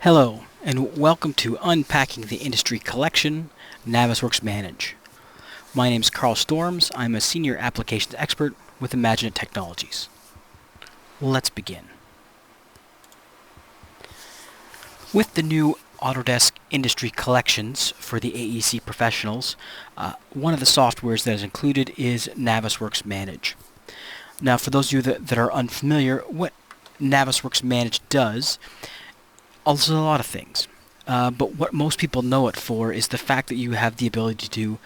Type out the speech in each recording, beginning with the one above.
Hello, and welcome to Unpacking the Industry Collection, Navisworks Manage. My name is Carl Storms. I'm a Senior Applications Expert with Imaginate Technologies. Let's begin. With the new Autodesk Industry Collections for the AEC professionals, one of the softwares that is included is Navisworks Manage. Now, for those of you that are unfamiliar, what Navisworks Manage does also a lot of things. But what most people know it for is the fact that you have the ability to do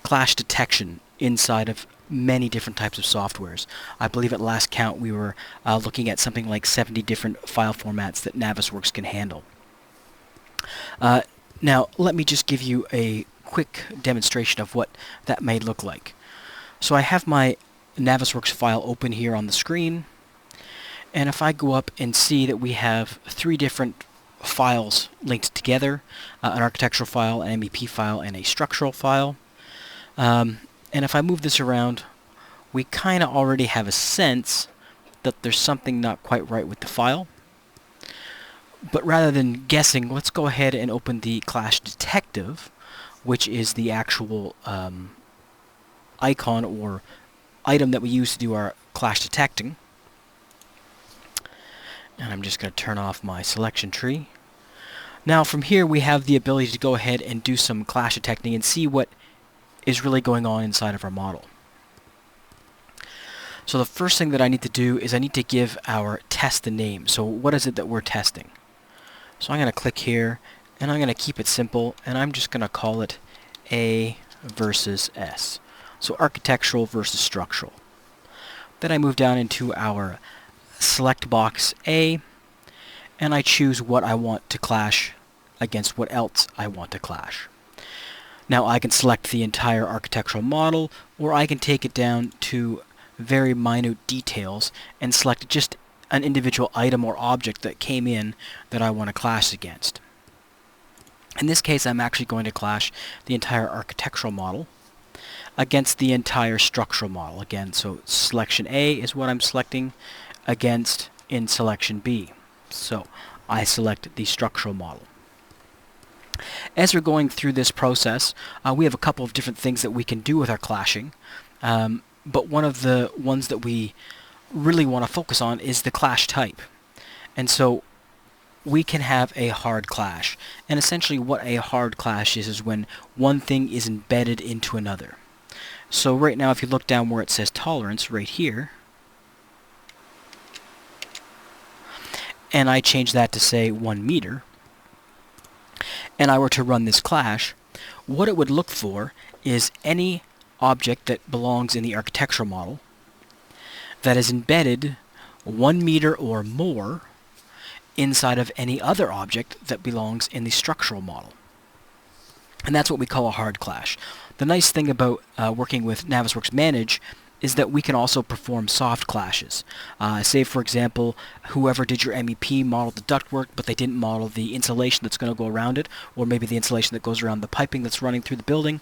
clash detection inside of many different types of softwares. I believe at last count we were looking at something like 70 different file formats that Navisworks can handle. Now, let me just give you a quick demonstration of what that may look like. So I have my Navisworks file open here on the screen, and if I go up and see that we have three different files linked together, an architectural file, an MEP file, and a structural file. And if I move this around, we kind of already have a sense that there's something not quite right with the file. But rather than guessing, let's go ahead and open the Clash Detective, which is the actual icon or item that we use to do our clash detecting. And I'm just going to turn off my selection tree. Now from here we have the ability to go ahead and do some clash detecting and see what is really going on inside of our model. So the first thing that I need to do is I need to give our test a name. So what is it that we're testing? So I'm going to click here and I'm going to keep it simple and I'm just going to call it A versus S. So architectural versus structural. Then I move down into our select box A, and I choose what I want to clash against what else I want to clash. Now I can select the entire architectural model, or I can take it down to very minute details and select just an individual item or object that came in that I want to clash against. In this case, I'm actually going to clash the entire architectural model against the entire structural model. Again, so selection A is what I'm selecting against in selection B. So I select the structural model. As we're going through this process, we have a couple of different things that we can do with our clashing, but one of the ones that we really want to focus on is the clash type. And so we can have a hard clash, and essentially what a hard clash is when one thing is embedded into another. So right now if you look down where it says tolerance right here, and I change that to say 1 meter, and I were to run this clash, what it would look for is any object that belongs in the architectural model that is embedded 1 meter or more inside of any other object that belongs in the structural model. And that's what we call a hard clash. The nice thing about working with Navisworks Manage is that we can also perform soft clashes. Say, for example, whoever did your MEP modeled the ductwork, but they didn't model the insulation that's going to go around it, or maybe the insulation that goes around the piping that's running through the building.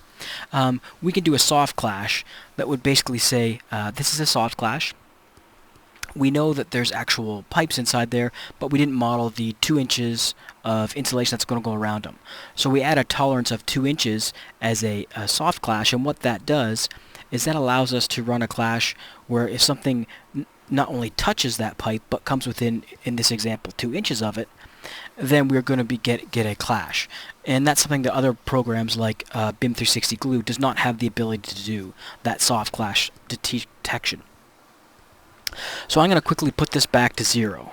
We can do a soft clash that would basically say, this is a soft clash. We know that there's actual pipes inside there, but we didn't model the 2 inches of insulation that's going to go around them. So we add a tolerance of 2 inches as a soft clash, and what that does is that allows us to run a clash where if something not only touches that pipe but comes within, in this example, 2 inches of it, then we're going to get a clash. And that's something that other programs like BIM 360 Glue does not have the ability to do, that soft clash detection. So I'm going to quickly put this back to 0.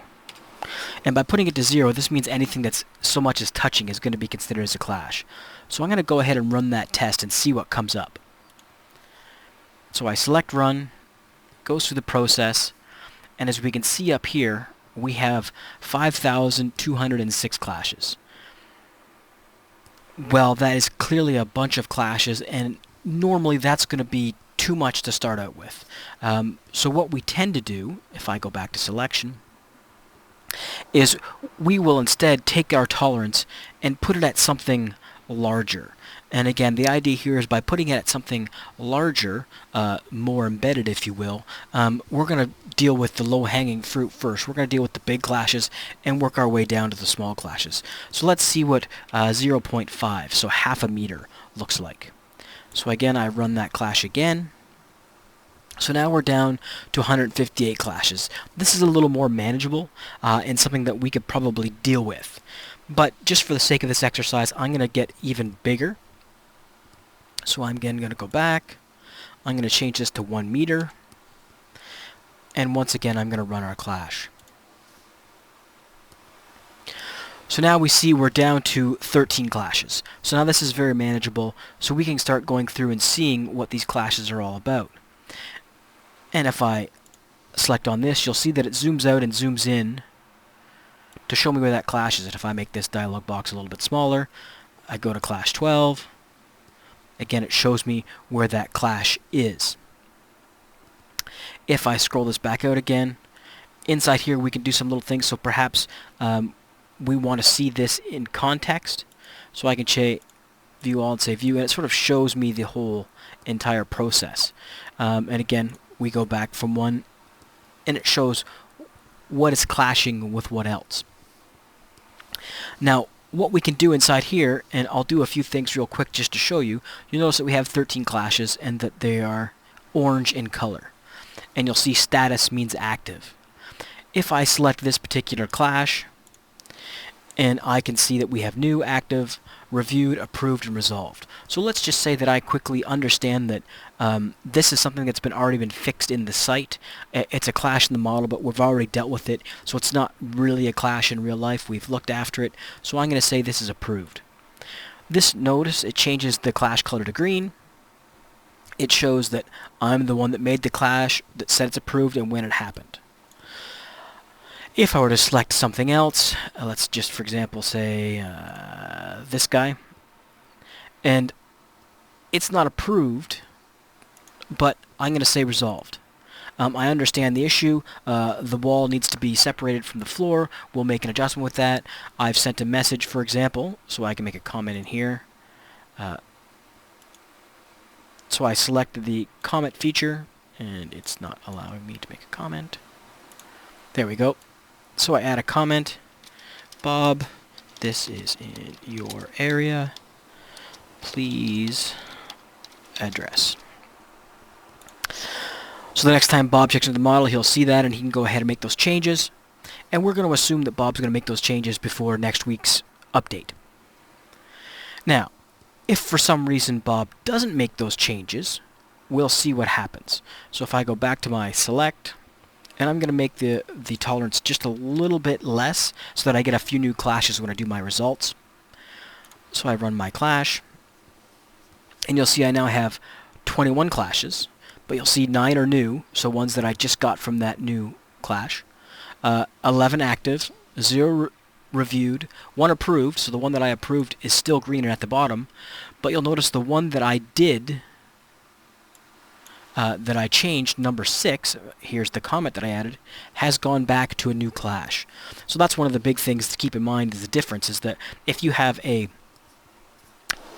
And by putting it to 0, this means anything that's so much as touching is going to be considered as a clash. So I'm going to go ahead and run that test and see what comes up. So I select run, goes through the process, and as we can see up here, we have 5,206 clashes. Well, that is clearly a bunch of clashes, and normally that's going to be too much to start out with. So what we tend to do, if I go back to selection, is we will instead take our tolerance and put it at something larger. And again, the idea here is by putting it at something larger, more embedded, if you will, we're going to deal with the low-hanging fruit first. We're going to deal with the big clashes and work our way down to the small clashes. So let's see what 0.5, so half a meter, looks like. So again, I run that clash again. So now we're down to 158 clashes. This is a little more manageable and something that we could probably deal with. But just for the sake of this exercise, I'm going to get even bigger. So I'm again going to go back. I'm going to change this to 1 meter. And once again, I'm going to run our clash. So now we see we're down to 13 clashes. So now this is very manageable. So we can start going through and seeing what these clashes are all about. And if I select on this, you'll see that it zooms out and zooms in to show me where that clash is. And if I make this dialog box a little bit smaller, I go to clash 12. Again, it shows me where that clash is. If I scroll this back out again, inside here we can do some little things. So perhaps we want to see this in context. So I can say view all and say view, and it sort of shows me the whole entire process. And again, we go back from one, and it shows what is clashing with what else. Now, what we can do inside here, and I'll do a few things real quick just to show you, you'll notice that we have 13 clashes and that they are orange in color. And you'll see status means active. If I select this particular clash, and I can see that we have new, active, reviewed, approved, and resolved. So let's just say that I quickly understand that this is something that's already been fixed in the site. It's a clash in the model, but we've already dealt with it, so it's not really a clash in real life. We've looked after it, so I'm going to say this is approved. This, notice, it changes the clash color to green. It shows that I'm the one that made the clash, that said it's approved, and when it happened. If I were to select something else, let's just, for example, say this guy, and it's not approved, but I'm going to say resolved. I understand the issue. The wall needs to be separated from the floor. We'll make an adjustment with that. I've sent a message, for example, so I can make a comment in here. So I selected the comment feature, and it's not allowing me to make a comment. There we go. So I add a comment. Bob, this is in your area. Please address. So the next time Bob checks into the model, he'll see that and he can go ahead and make those changes. And we're going to assume that Bob's going to make those changes before next week's update. Now, if for some reason Bob doesn't make those changes, we'll see what happens. So if I go back to my select, and I'm going to make the tolerance just a little bit less so that I get a few new clashes when I do my results. So I run my clash, and you'll see I now have 21 clashes, but you'll see 9 are new, so ones that I just got from that new clash. 11 active, 0 reviewed, 1 approved, so the one that I approved is still green and at the bottom, but you'll notice the one that I did that I changed, number 6, here's the comment that I added, has gone back to a new clash. So that's one of the big things to keep in mind is the difference is that if you have a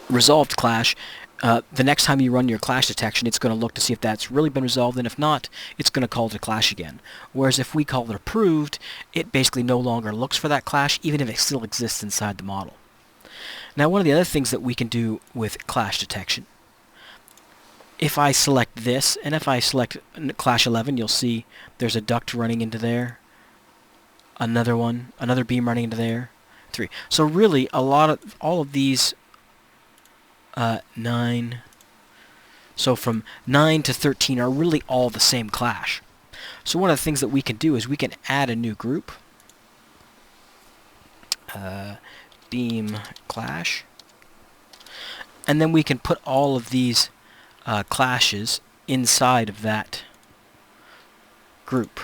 resolved clash, the next time you run your clash detection, it's going to look to see if that's really been resolved, and if not, it's going to call it a clash again. Whereas if we call it approved, it basically no longer looks for that clash, even if it still exists inside the model. Now, one of the other things that we can do with clash detection, if I select this, and if I select clash 11, you'll see there's a duct running into there, another one, another beam running into there, 3. So really, all of these 9, so from 9 to 13 are really all the same clash. So one of the things that we can do is we can add a new group, beam clash, and then we can put all of these clashes inside of that group.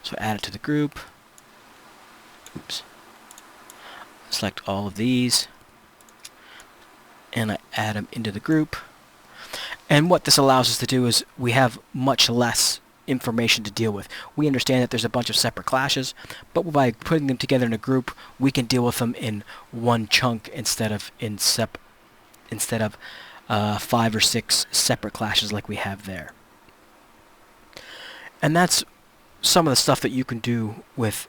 So add it to the group. Oops. Select all of these, and I add them into the group. And what this allows us to do is we have much less information to deal with. We understand that there's a bunch of separate clashes, but by putting them together in a group, we can deal with them in one chunk instead of 5 or 6 separate clashes like we have there. And that's some of the stuff that you can do with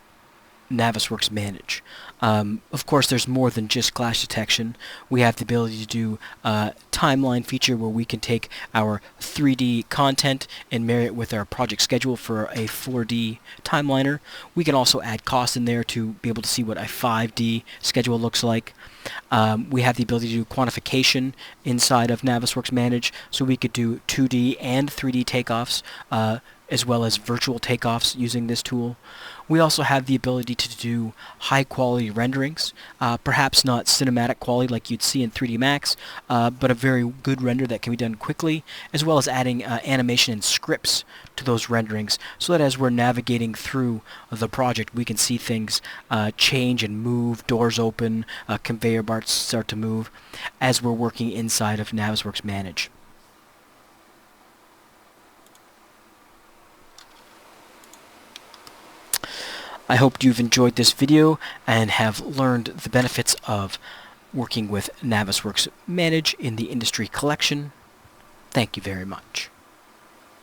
Navisworks Manage. Of course, there's more than just clash detection. We have the ability to do a timeline feature where we can take our 3D content and marry it with our project schedule for a 4D timeliner. We can also add cost in there to be able to see what a 5D schedule looks like. We have the ability to do quantification inside of Navisworks Manage, so we could do 2D and 3D takeoffs, as well as virtual takeoffs using this tool. We also have the ability to do high quality renderings, perhaps not cinematic quality like you'd see in 3D Max, but a very good render that can be done quickly, as well as adding animation and scripts to those renderings, so that as we're navigating through the project we can see things change and move, doors open, conveyor belts start to move as we're working inside of Navisworks Manage. I hope you've enjoyed this video and have learned the benefits of working with Navisworks Manage in the Industry Collection. Thank you very much.